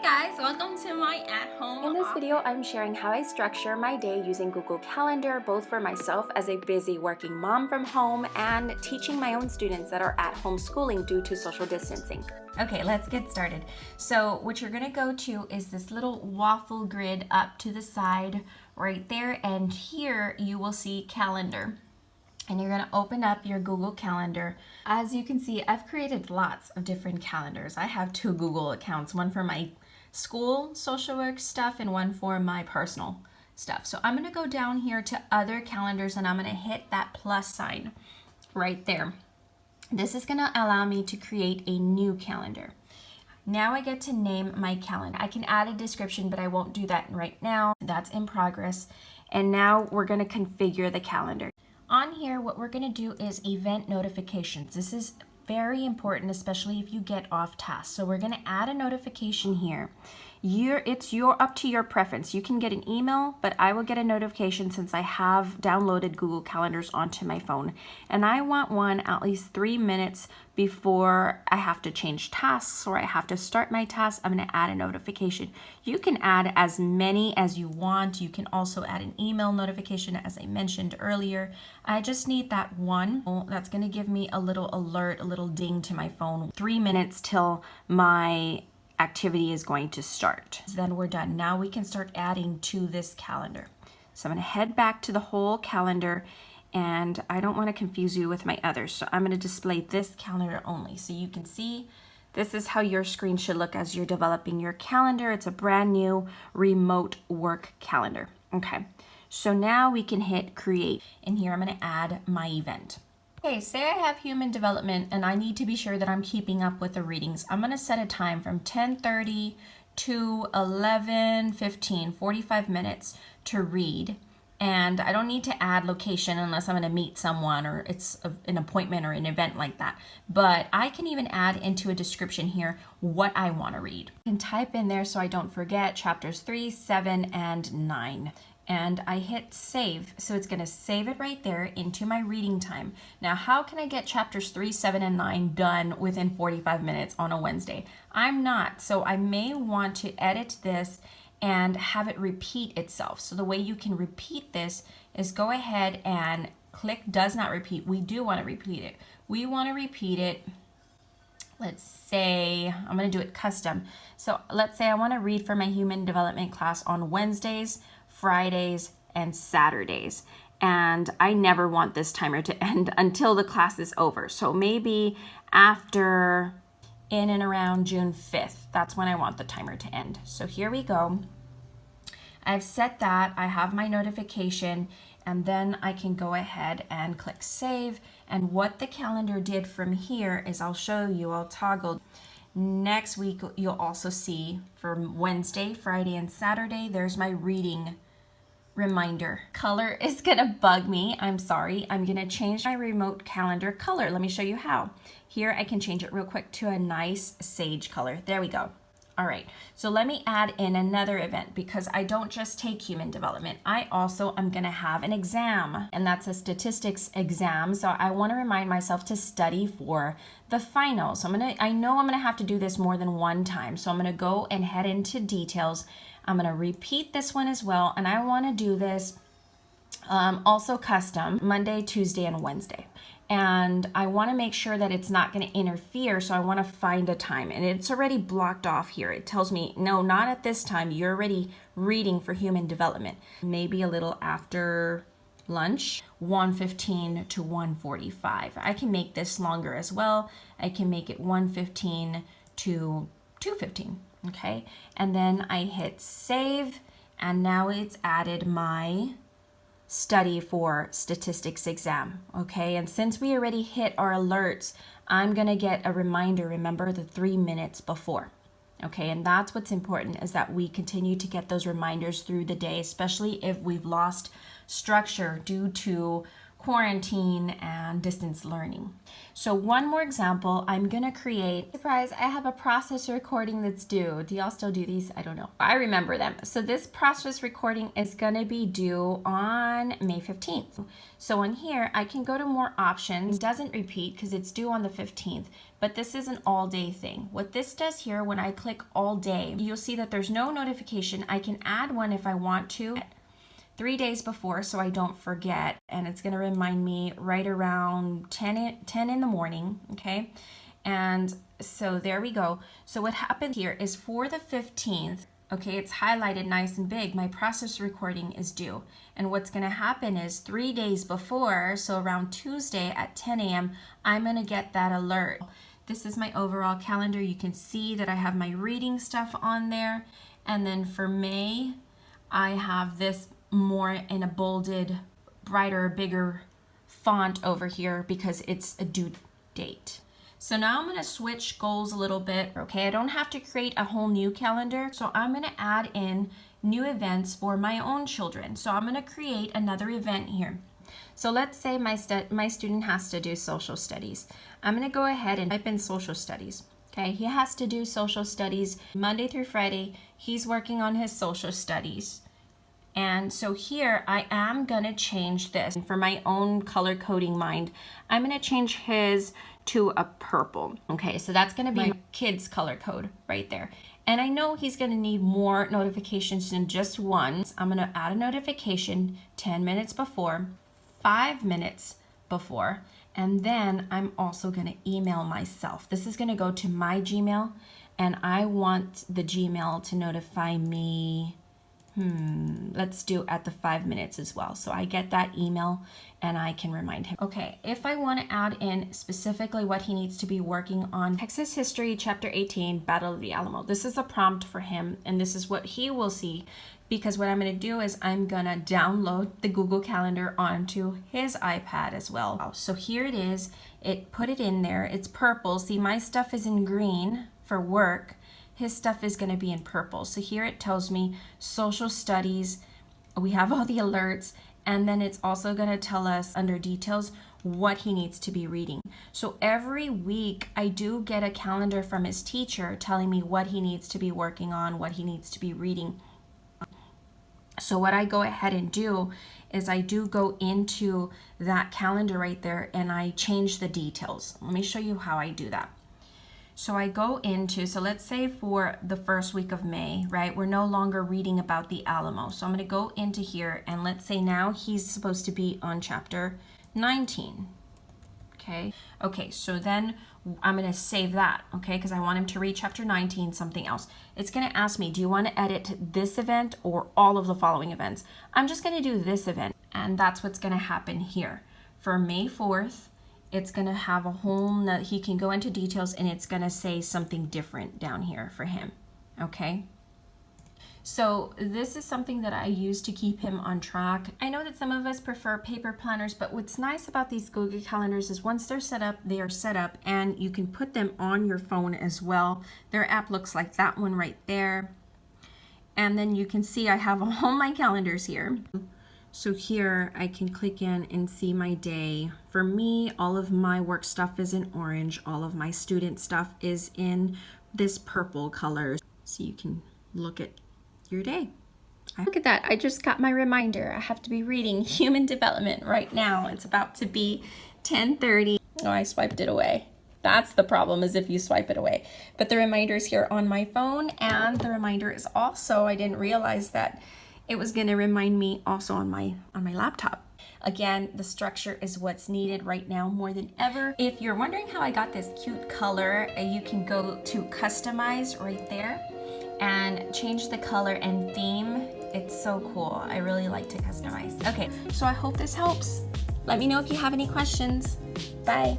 guys, welcome to my at-home In this office. video, I'm sharing how I structure my day using Google Calendar, both for myself as a busy working mom from home and teaching my own students that are at home schooling due to social distancing. Okay, let's get started. So what you're gonna go to is this little waffle grid up to the side right there, and here you will see calendar. And you're gonna open up your Google Calendar. As you can see, I've created lots of different calendars. I have 2 Google accounts, one for my school social work stuff and one for my personal stuff. So I'm gonna go down here to other calendars and I'm gonna hit that plus sign right there. This is gonna allow me to create a new calendar. Now I get to name my calendar. I can add a description, but I won't do that right now. That's in progress. And now we're gonna configure the calendar. On here, what we're gonna do is event notifications. This is very important, especially if you get off task. So we're gonna add a notification here. It's up to your preference. You can get an email, but I will get a notification since I have downloaded Google Calendars onto my phone. And I want one at least 3 minutes before I have to change tasks or I have to start my task. I'm gonna add a notification. You can add as many as you want. You can also add an email notification as I mentioned earlier. I just need that one. That's gonna give me a little alert, a little ding to my phone. 3 minutes till my activity is going to start. Then we're done. Now we can start adding to this calendar. So I'm going to head back to the whole calendar, and I don't want to confuse you with my others. So I'm going to display this calendar only. So you can see this is how your screen should look as you're developing your calendar. It's a brand new remote work calendar. Okay, so now we can hit create. And here I'm going to add my event. Okay, say I have human development and I need to be sure that I'm keeping up with the readings. I'm gonna set a time from 10:30 to 11:15, 45 minutes to read. And I don't need to add location unless I'm gonna meet someone or it's an appointment or an event like that. But I can even add into a description here what I wanna read. I can type in there so I don't forget chapters 3, 7, and 9. And I hit save, so it's gonna save it right there into my reading time. Now, how can I get chapters 3, 7, and 9 done within 45 minutes on a Wednesday? I'm not, so I may want to edit this and have it repeat itself. So the way you can repeat this is go ahead and click does not repeat. We do wanna repeat it. We wanna repeat it, let's say, I'm gonna do it custom. So let's say I wanna read for my human development class on Wednesdays, Fridays, and Saturdays. And I never want this timer to end until the class is over. So maybe after in and around June 5th, that's when I want the timer to end. So here we go. I've set that, I have my notification, and then I can go ahead and click save. And what the calendar did from here is I'll show you, I'll toggle. Next week, you'll also see for Wednesday, Friday, and Saturday, there's my reading reminder. Color is gonna bug me, I'm sorry. I'm gonna change my remote calendar color. Let me show you how. Here I can change it real quick to a nice sage color. There we go. All right, so let me add in another event because I don't just take human development. I also am gonna have an exam, and that's a statistics exam. So I wanna remind myself to study for the final. So I know I'm gonna have to do this more than one time. So I'm gonna go and head into details. I'm gonna repeat this one as well, and I wanna do this also custom, Monday, Tuesday, and Wednesday. And I wanna make sure that it's not gonna interfere, so I wanna find a time. And it's already blocked off here. It tells me, no, not at this time. You're already reading for human development. Maybe a little after lunch, 1:15 to 1:45. I can make this longer as well. I can make it 1:15 to 2:15. Okay, and then I hit save, and now it's added my study for statistics exam. Okay, and since we already hit our alerts, I'm gonna get a reminder, remember the 3 minutes before. Okay, and that's what's important, is that we continue to get those reminders through the day, especially if we've lost structure due to quarantine and distance learning. So one more example, I'm gonna create, surprise, I have a process recording that's due. Do y'all still do these? I don't know. I remember them. So this process recording is gonna be due on May 15th. So in here, I can go to more options. It doesn't repeat because it's due on the 15th, but this is an all day thing. What this does here, when I click all day, you'll see that there's no notification. I can add one if I want to. 3 days before so I don't forget, and it's going to remind me right around 10 in the morning, okay? And so there we go. So what happened here is for the 15th, okay, it's highlighted nice and big, my process recording is due. And what's going to happen is 3 days before, so around Tuesday at 10 a.m., I'm going to get that alert. This is my overall calendar. You can see that I have my reading stuff on there. And then for May, I have this more in a bolded, brighter, bigger font over here because it's a due date. So now I'm going to switch goals a little bit. Okay, I don't have to create a whole new calendar, so I'm going to add in new events for my own children. So I'm going to create another event here. So let's say my student has to do social studies. I'm going to go ahead and type in social studies. Okay, he has to do social studies Monday through Friday. He's working on his social studies. And so here I am gonna change this. And for my own color coding mind, I'm gonna change his to a purple. Okay, so that's gonna be my kid's color code right there. And I know he's gonna need more notifications than just one. I'm gonna add a notification 10 minutes before, 5 minutes before, and then I'm also gonna email myself. This is gonna go to my Gmail, and I want the Gmail to notify me. Let's do at the 5 minutes as well. So I get that email and I can remind him. Okay, if I want to add in specifically what he needs to be working on, Texas History, Chapter 18, Battle of the Alamo. This is a prompt for him and this is what he will see, because what I'm going to do is I'm going to download the Google Calendar onto his iPad as well. So here it is. It put it in there. It's purple. See, my stuff is in green for work. His stuff is going to be in purple. So here it tells me social studies. We have all the alerts, and then it's also going to tell us under details what he needs to be reading. So every week I do get a calendar from his teacher telling me what he needs to be working on, what he needs to be reading. So what I go ahead and do is I do go into that calendar right there and I change the details. Let me show you how I do that. So I go into, so let's say for the first week of May, right, we're no longer reading about the Alamo. So I'm going to go into here and let's say now he's supposed to be on chapter 19. Okay, so then I'm going to save that, okay, because I want him to read chapter 19, something else. It's going to ask me, do you want to edit this event or all of the following events? I'm just going to do this event, and that's what's going to happen here. For May 4th, it's going to have a whole, he can go into details and it's going to say something different down here for him, okay? So this is something that I use to keep him on track. I know that some of us prefer paper planners, but what's nice about these Google Calendars is once they're set up, they are set up and you can put them on your phone as well. Their app looks like that one right there. And then you can see I have all my calendars here. So here I can click in and see my day. For me, all of my work stuff is in orange. All of my student stuff is in this purple color. So you can look at your day. Look at that, I just got my reminder. I have to be reading Human Development right now. It's about to be 10:30. Oh, I swiped it away. That's the problem, is if you swipe it away. But the reminder is here on my phone, and the reminder is also, I didn't realize that it was going to remind me also on my laptop. Again, the structure is what's needed right now more than ever. If you're wondering how I got this cute color, you can go to customize right there and change the color and theme. It's so cool. I really like to customize. Okay, so I hope this helps. Let me know if you have any questions. Bye.